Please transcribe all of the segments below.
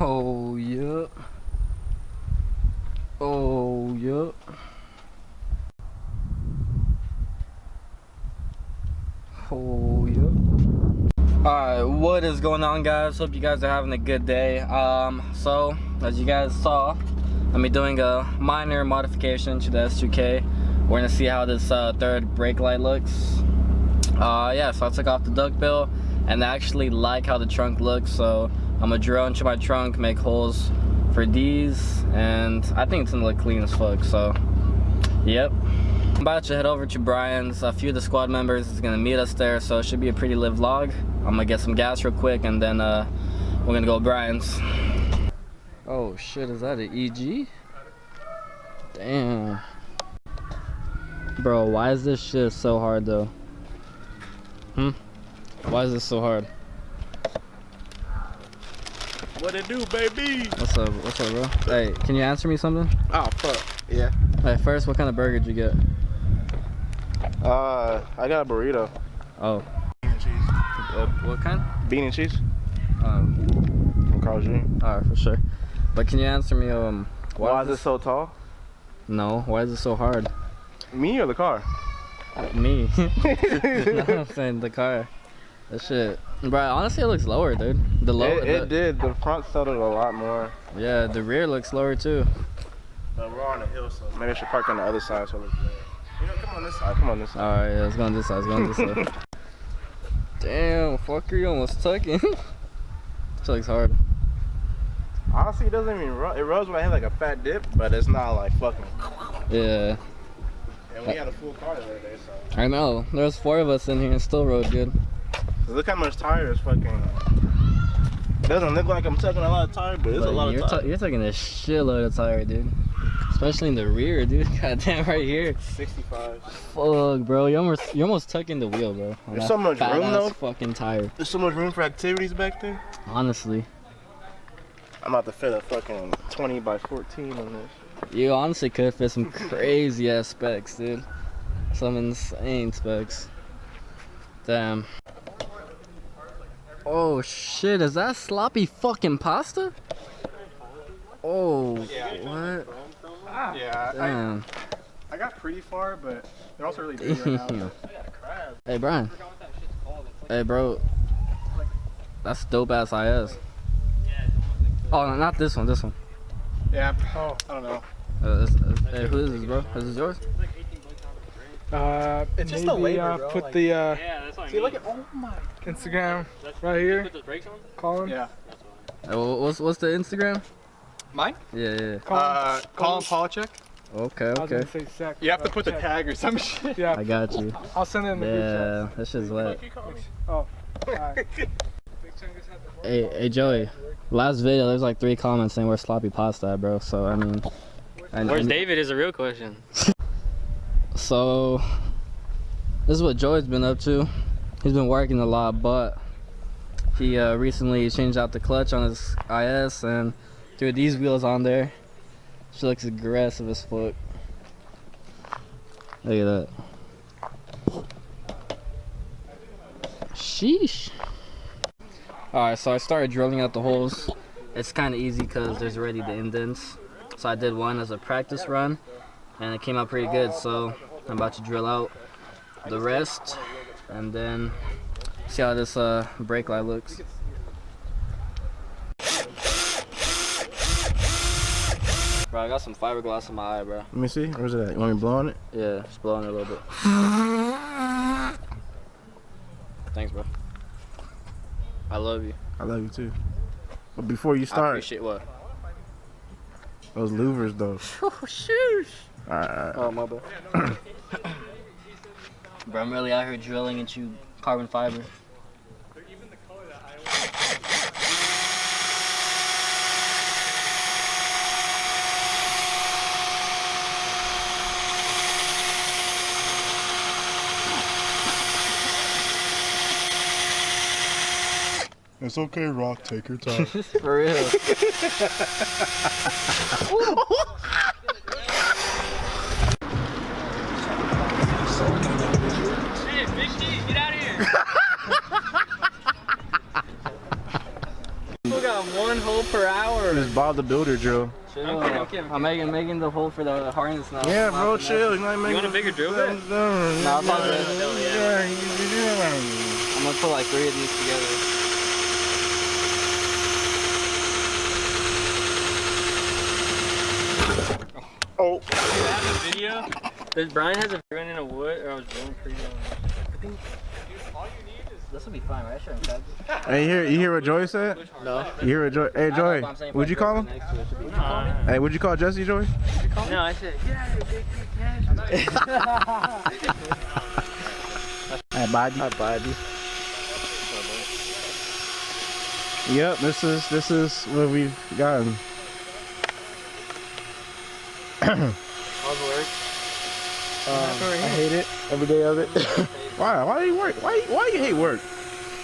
Oh yeah. Oh yeah. Oh yeah. Alright, what is going on, guys? Hope you guys are having a good day. So as you guys saw, I'm doing a minor modification to the S2K. We're gonna see how this third brake light looks. Yeah, so I took off the duckbill and I actually like how the trunk looks, so I'm gonna drill into my trunk, make holes for these, and I think it's gonna look clean as fuck. So yep, I'm about to head over to Brian's. A few of the squad members is gonna meet us there, so it should be a pretty lit vlog. I'm gonna get some gas real quick and then we're gonna go to Brian's. Oh shit, is that an EG? Damn. Bro, why is this shit so hard though? Why is this so hard? What it do, baby? What's up, bro? Hey, can you answer me something? Oh, fuck. Yeah. Hey, first, what kind of burger did you get? I got a burrito. Oh. Bean and cheese. What kind? Bean and cheese? From Carl's Jr. Alright, for sure. But can you answer me, why is it so tall? No, why is it so hard? Me or the car? Me. No, I'm saying the car. That shit. Bro, honestly, it looks lower, dude. The lower. It did. The front settled a lot more. Yeah, the rear looks lower too. But we're on a hill, so maybe I should park on the other side so it looks better. You know, come on this side. Come on this side. Alright, yeah, let's go on this side. Let's go on this side. Damn, fucker, you almost tucking. This looks hard. Honestly, it doesn't even rub. It rubs when I hit like a fat dip, but it's not like fucking. Yeah. And we had a full car the other day, so. I know. There's 4 of us in here and still rode good. Look how much tire is fucking. It doesn't look like I'm tucking a lot of tire, but it's a lot of tire. You're taking a shitload of tire, dude. Especially in the rear, dude. Goddamn, right here. 65. Fuck, bro. You're almost tucking the wheel, bro. There's so much room, though. Fucking tire. There's so much room for activities back there. Honestly. I'm about to fit a fucking 20 by 14 on this. You honestly could fit some crazy ass specs, dude. Some insane specs. Damn. Oh shit, is that sloppy fucking pasta? Oh, what? Yeah, Damn. I got pretty far, but they're also really big right now. Hey, Brian. Hey, bro. That's dope ass IS. Oh, no, not this one, this one. Yeah, oh, I don't know. Hey, who is this, bro? Is this yours? It's just a labor, bro. Put the that's what I see, mean. look at Instagram right here. Put the brakes on? Call him. Yeah. Hey, what's the Instagram? Mine? Yeah. Call him Polachek. Okay, I was okay. gonna say sec. You have to put the tag or some shit. Yeah. I got you. I'll send it in the group Yeah, that shit's wet. Oh. Alright. Hey, Joey. Last video, there's like 3 comments saying where's sloppy pasta at, bro. So I mean, Where's David is a real question. So this is what Joey's been up to. He's been working a lot, but he recently changed out the clutch on his IS and threw these wheels on there. She looks aggressive as fuck. Look at that. Sheesh. Alright, so I started drilling out the holes. It's kind of easy because there's already the indents. So I did one as a practice run and it came out pretty good. So I'm about to drill out the rest and then see how this brake light looks. Bro, I got some fiberglass in my eye, bro. Let me see. Where's it at? You want me blowing it? Yeah, just blowing it a little bit. Thanks, bro. I love you. I love you too. But before you I start, appreciate what? those louvers though. Oh, sheesh. Alright. Oh, my bad. Bro, I'm really out here drilling into carbon fiber. It's okay, Rock. Take your time. For real. Hey, Big T, get out of here. got 1 hole per hour. Just Bob the Builder drill. Chill. Okay. I'm making the hole for the harness now. Yeah, bro, chill. You want a bigger drill bit? No, I'm gonna put like 3 of these together. Oh. Do you have a video? Brian has a video in a wood, or I was drilling pretty long. This will be fine, right? Sure. Hey, you hear what Joey said? No. You hear what Joey? Hey, Joey, would you call him? Hey, would you call Jesse, Joey? No, I said, get out of here, big cash. Hi, buddy. Hi, buddy. Yep, this is what we've gotten. How's it work? I hate it every day of it. Why? Why do you work? Why you hate work?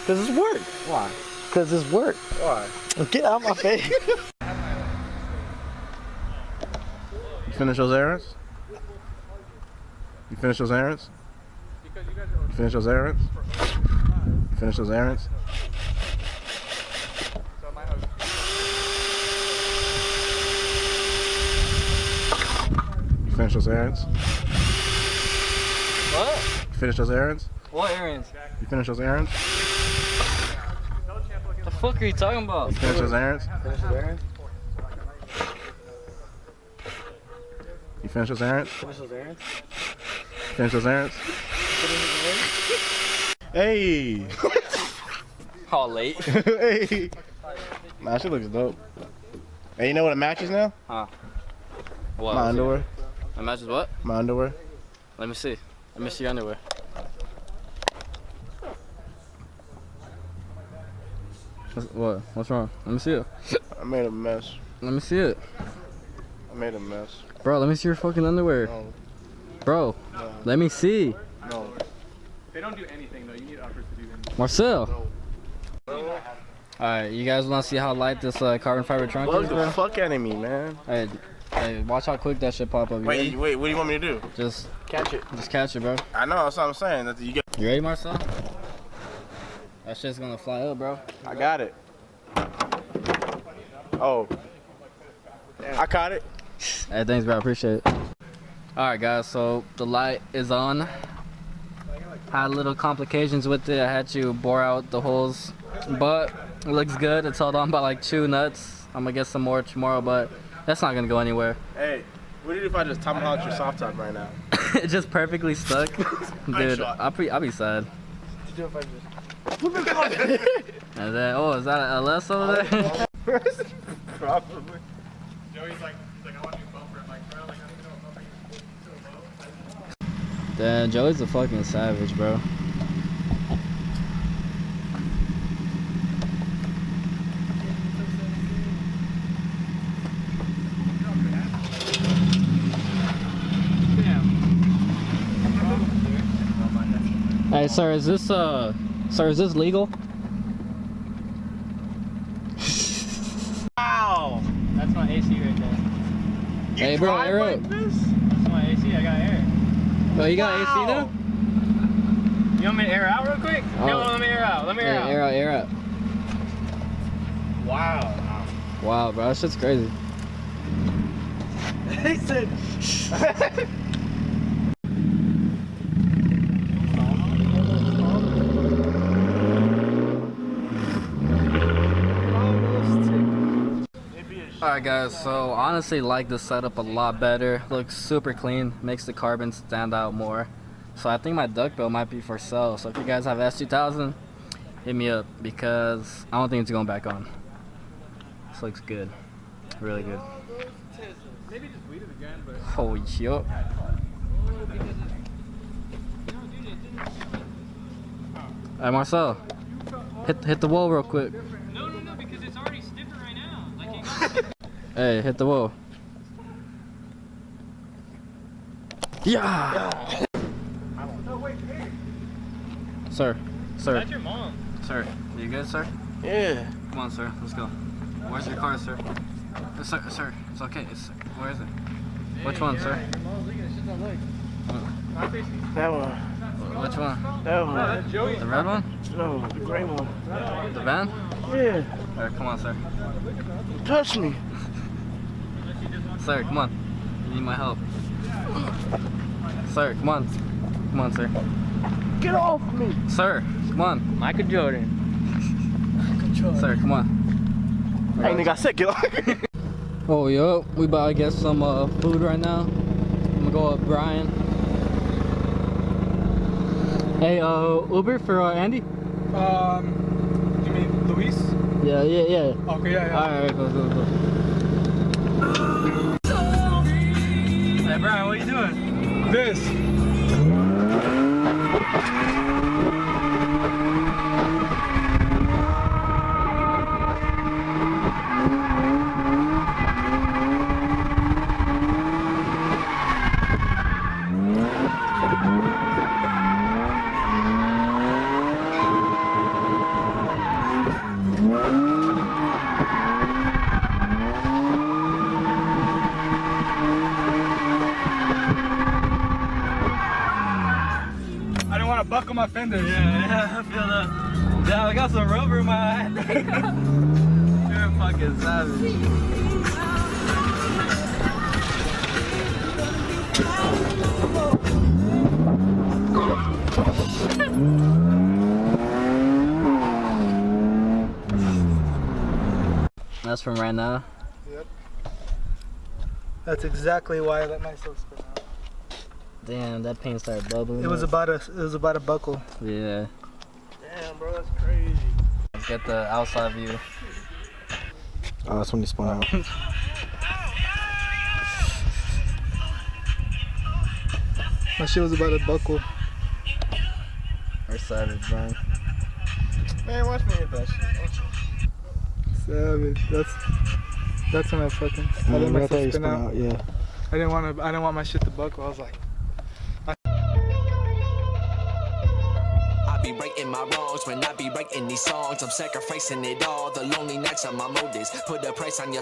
Cause it's work. Why? Cause it's work. Why? Get out my face. You finish those errands? You finish those errands? You finish those errands? You finish those errands? You finish those errands? What? You finish those errands? What errands? You finish those errands? The fuck are you talking about? You finish those errands? Finish the errands? You finish those errands? Finish those errands? Finish those errands? Hey! How late? Hey! Nah, she looks dope. Hey, you know what it matches now? Huh? What? My underwear. It matches what? My underwear. Let me see. Let me see your underwear. What? What's wrong? Let me see it. I made a mess. Let me see it. I made a mess. Bro, let me see your fucking underwear. No. Bro, No. let me see. No. They don't do anything though. You need uppers to do them. Marcel. Alright, you guys want to see how light this carbon fiber trunk Bug is, the bro? fuck out of me, man. Hey, watch how quick that shit pop up. You ready? Wait, what do you want me to do? Just Catch it. catch it, bro. I know, that's what I'm saying. That you get. You ready, Marcel? That shit's gonna fly up, bro. I got it. Oh. I caught it. Hey, thanks, bro. I appreciate it. Alright, guys, so the light is on. Had little complications with it. I had to bore out the holes, but it looks good. It's held on by like 2 nuts. I'm gonna get some more tomorrow, but that's not gonna go anywhere. Hey, what do you do if I just tomahawk your soft top right now? It's just perfectly stuck. Dude, shot. I'll be sad. What do you do if I just... And then, oh, is that an LS over there? Probably. Joey's like, I want a new bumper. I'm like, bro, like, I don't even know what bumper you so low. Damn, Joey's a fucking savage, bro. Hey, sir, is this legal? Wow. That's my AC right there. Hey, bro, air up. This? That's my AC, I got air. Oh, you got AC now? You want me to air out real quick? Oh. No, let me air out. Let me air Yeah, out. air out. Wow. Wow, bro, that shit's crazy. He said... Alright guys, so honestly like this setup a lot better. Looks super clean, makes the carbon stand out more. So I think my duckbill might be for sale. So if you guys have S2000, hit me up because I don't think it's going back on. This looks good, really good. Maybe just weed it again, but. Oh yup. Alright Marcel, hit the wall real quick. No, because it's already stiffer right now. Like it got Hey, hit the wall. Yeah. Sir, That's your mom. sir, you good, sir? Yeah. Come on, sir, let's go. Where's your car, sir? Sir, it's okay. Where is it? Which one, sir? That one. Which one? That one. That's Joey. The red one? No, the gray one. The van? Yeah. Alright, come on, sir. Touch me. Sir, come on. You need my help. Sir, come on. Come on, sir. Get off me. Sir, come on. Michael Jordan. Sir, come on. Hey, nigga, I said get off. Oh, yo, we about to get some food right now. I'm gonna go with Brian. Hey, Uber for Andy? You mean Luis? Yeah. Okay, yeah. Alright, go. Hey, Brian, what are you doing? This. I didn't want to buckle my fenders. Yeah, I feel that. Yeah, I got some rubber in my eye. You're a fucking savage. That's from right now. Yep. That's exactly why I let myself spin out. Damn, that paint started bubbling. It was about a buckle. Yeah. Damn, bro, that's crazy. Let's get the outside view. Oh, that's when you spun out. My shit was about to buckle. We're savage, Brian. Man, watch me hit that shit. Savage. That's when I fucking I let myself spin out. Yeah. I didn't want my shit to buckle. I was like, I be righting my wrongs when I be writing these songs. I'm sacrificing it all. The lonely nights are my motives. Put a price on your